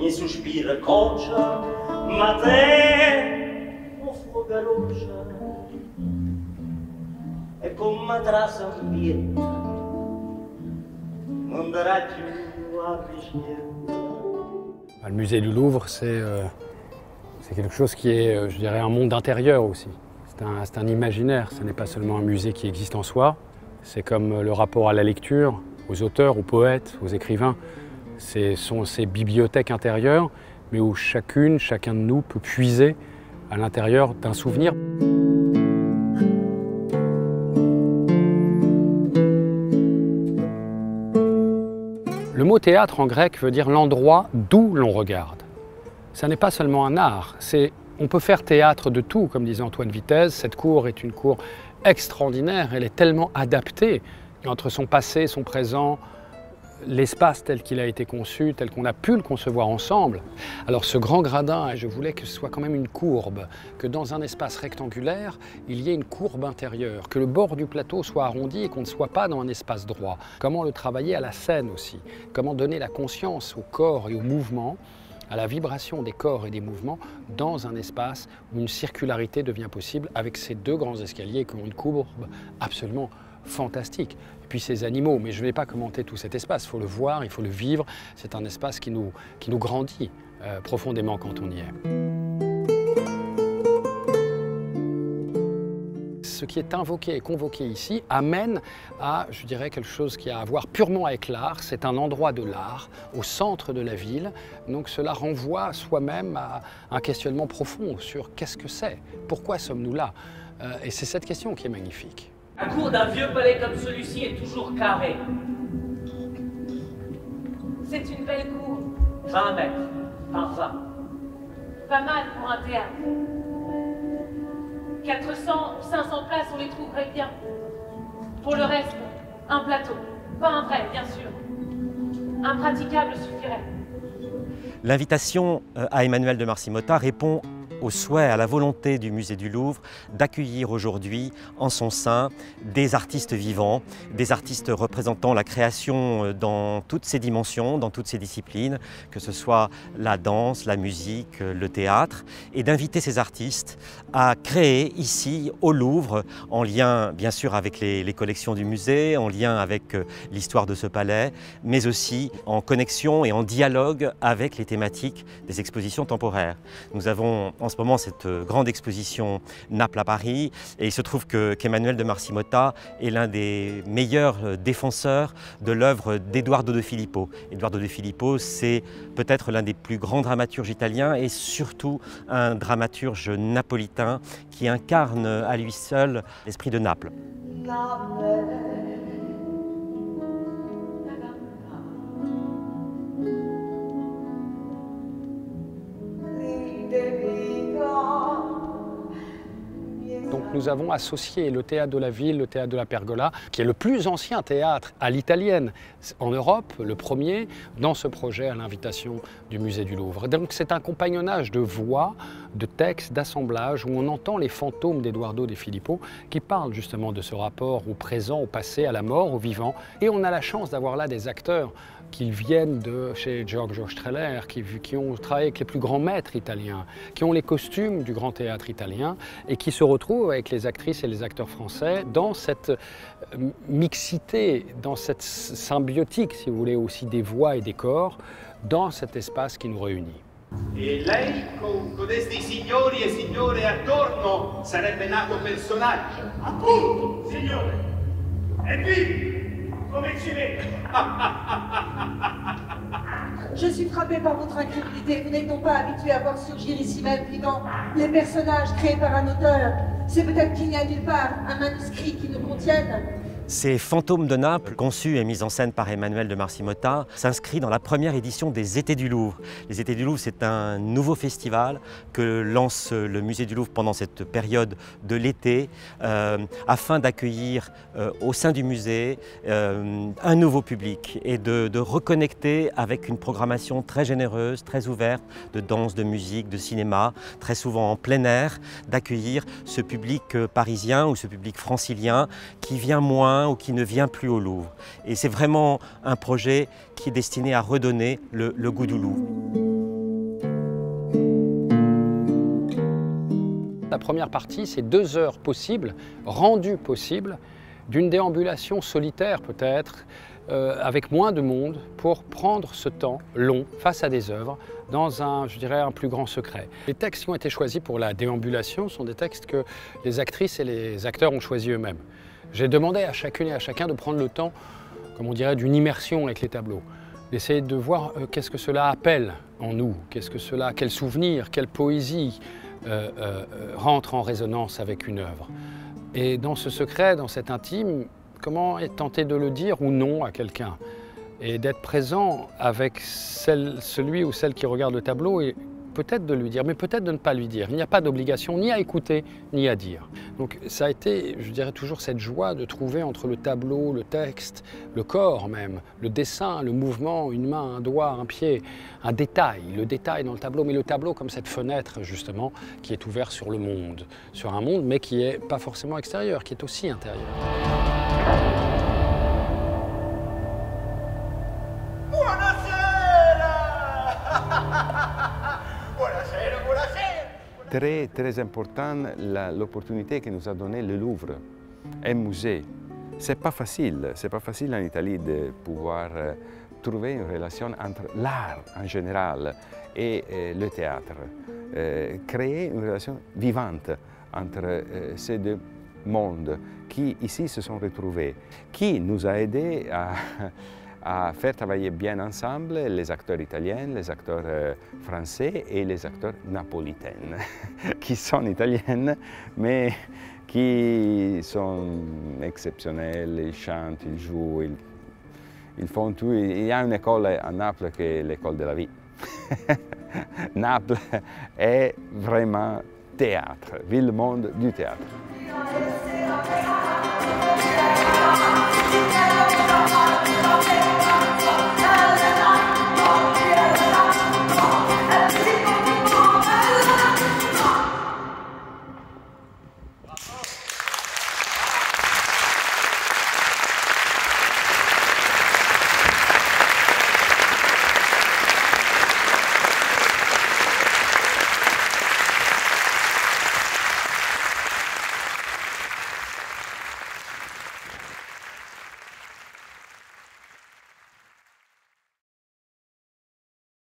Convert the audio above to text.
ogni sospiro concia, ma te un fuoco galuccia e con matrassa ambienta non darà più a ricerca. Le musée du Louvre, c'est quelque chose qui est, je dirais, un monde intérieur aussi. C'est un imaginaire, ce n'est pas seulement un musée qui existe en soi. C'est comme le rapport à la lecture, aux auteurs, aux poètes, aux écrivains. Ce sont ces bibliothèques intérieures, mais où chacun de nous peut puiser à l'intérieur d'un souvenir. Le mot théâtre en grec veut dire l'endroit d'où l'on regarde. Ça n'est pas seulement un art, on peut faire théâtre de tout, comme disait Antoine Vitez. Cette cour est une cour extraordinaire, elle est tellement adaptée entre son passé, son présent, l'espace tel qu'il a été conçu, tel qu'on a pu le concevoir ensemble. Alors ce grand gradin, je voulais que ce soit quand même une courbe, que dans un espace rectangulaire, il y ait une courbe intérieure, que le bord du plateau soit arrondi et qu'on ne soit pas dans un espace droit. Comment le travailler à la scène aussi, comment donner la conscience au corps et au mouvement, à la vibration des corps et des mouvements dans un espace où une circularité devient possible avec ces deux grands escaliers qui ont une courbe absolument fantastique. Et puis ces animaux, mais je ne vais pas commenter tout cet espace, il faut le voir, il faut le vivre. C'est un espace qui nous grandit profondément quand on y est. Ce qui est invoqué et convoqué ici amène à, je dirais, quelque chose qui a à voir purement avec l'art. C'est un endroit de l'art au centre de la ville. Donc cela renvoie soi-même à un questionnement profond sur qu'est-ce que c'est, pourquoi sommes-nous là? Et c'est cette question qui est magnifique. La cour d'un vieux palais comme celui-ci est toujours carrée. C'est une belle cour. 20 mètres par 20. Pas mal pour un théâtre. 400 ou 500 places, on les trouverait bien. Pour le reste, un plateau. Pas un vrai, bien sûr. Un praticable suffirait. L'invitation à Emmanuel de Marcy-Motta répond au souhait, à la volonté du musée du Louvre d'accueillir aujourd'hui en son sein des artistes vivants, des artistes représentant la création dans toutes ses dimensions, dans toutes ses disciplines, que ce soit la danse, la musique, le théâtre, et d'inviter ces artistes à créer ici au Louvre, en lien bien sûr avec les collections du musée, en lien avec l'histoire de ce palais, mais aussi en connexion et en dialogue avec les thématiques des expositions temporaires. Nous avons en ce moment cette grande exposition Naples à Paris, et il se trouve qu'Emmanuel de Marcy-Motta est l'un des meilleurs défenseurs de l'œuvre d'Edoardo de Filippo. Edoardo de Filippo, c'est peut-être l'un des plus grands dramaturges italiens et surtout un dramaturge napolitain qui incarne à lui seul l'esprit de Naples. Donc nous avons associé le théâtre de la ville, le théâtre de la Pergola, qui est le plus ancien théâtre à l'italienne en Europe, le premier, dans ce projet à l'invitation du musée du Louvre. Donc c'est un compagnonnage de voix, de textes, d'assemblages, où on entend les fantômes d'Edoardo de Filippo qui parlent justement de ce rapport au présent, au passé, à la mort, au vivant. Et on a la chance d'avoir là des acteurs qui viennent de chez Giorgio Strehler, qui ont travaillé avec les plus grands maîtres italiens, qui ont les costumes du grand théâtre italien et qui se retrouvent avec les actrices et les acteurs français dans cette mixité, dans cette symbiotique, si vous voulez, aussi des voix et des corps, dans cet espace qui nous réunit. E lei con codesti signori e signore attorno sarebbe nato personaggio. Appunto, signore. E qui, come ci vede? Je suis frappée par votre incrédulité. Vous n'êtes donc pas habitué à voir surgir ici même, vivant, les personnages créés par un auteur. C'est peut-être qu'il n'y a nulle part un manuscrit qui nous contienne. Ces Fantômes de Naples, conçus et mis en scène par Emmanuel de Marcy-Motta, s'inscrit dans la première édition des Étés du Louvre. Les Étés du Louvre, c'est un nouveau festival que lance le musée du Louvre pendant cette période de l'été, afin d'accueillir au sein du musée un nouveau public et de reconnecter avec une programmation très généreuse, très ouverte, de danse, de musique, de cinéma, très souvent en plein air, d'accueillir ce public parisien ou ce public francilien qui vient moins ou qui ne vient plus au Louvre. Et c'est vraiment un projet qui est destiné à redonner le goût du Louvre. La première partie, c'est 2 heures possibles, rendues possibles, d'une déambulation solitaire peut-être, avec moins de monde, pour prendre ce temps long face à des œuvres dans un plus grand secret. Les textes qui ont été choisis pour la déambulation sont des textes que les actrices et les acteurs ont choisis eux-mêmes. J'ai demandé à chacune et à chacun de prendre le temps, comme on dirait, d'une immersion avec les tableaux, d'essayer de voir qu'est-ce que cela appelle en nous, quel souvenir, quelle poésie rentre en résonance avec une œuvre. Et dans ce secret, dans cet intime, comment tenter de le dire ou non à quelqu'un et d'être présent avec celui ou celle qui regarde le tableau et peut-être de lui dire, mais peut-être de ne pas lui dire. Il n'y a pas d'obligation ni à écouter, ni à dire. Donc ça a été, je dirais toujours, cette joie de trouver entre le tableau, le texte, le corps même, le dessin, le mouvement, une main, un doigt, un pied, un détail, le détail dans le tableau, mais le tableau comme cette fenêtre justement qui est ouverte sur le monde, sur un monde mais qui n'est pas forcément extérieur, qui est aussi intérieur. Très, très important l'opportunité que nous a donnée le Louvre, un musée. C'est pas facile en Italie de pouvoir trouver une relation entre l'art en général et le théâtre. Créer une relation vivante entre ces deux mondes qui ici se sont retrouvés, qui nous a aidés à faire travailler bien ensemble les acteurs italiens, les acteurs français et les acteurs napolitains, qui sont italiennes, mais qui sont exceptionnels, ils chantent, ils jouent, ils font tout. Il y a une école à Naples qui est l'école de la vie. Naples est vraiment théâtre, ville-monde du théâtre.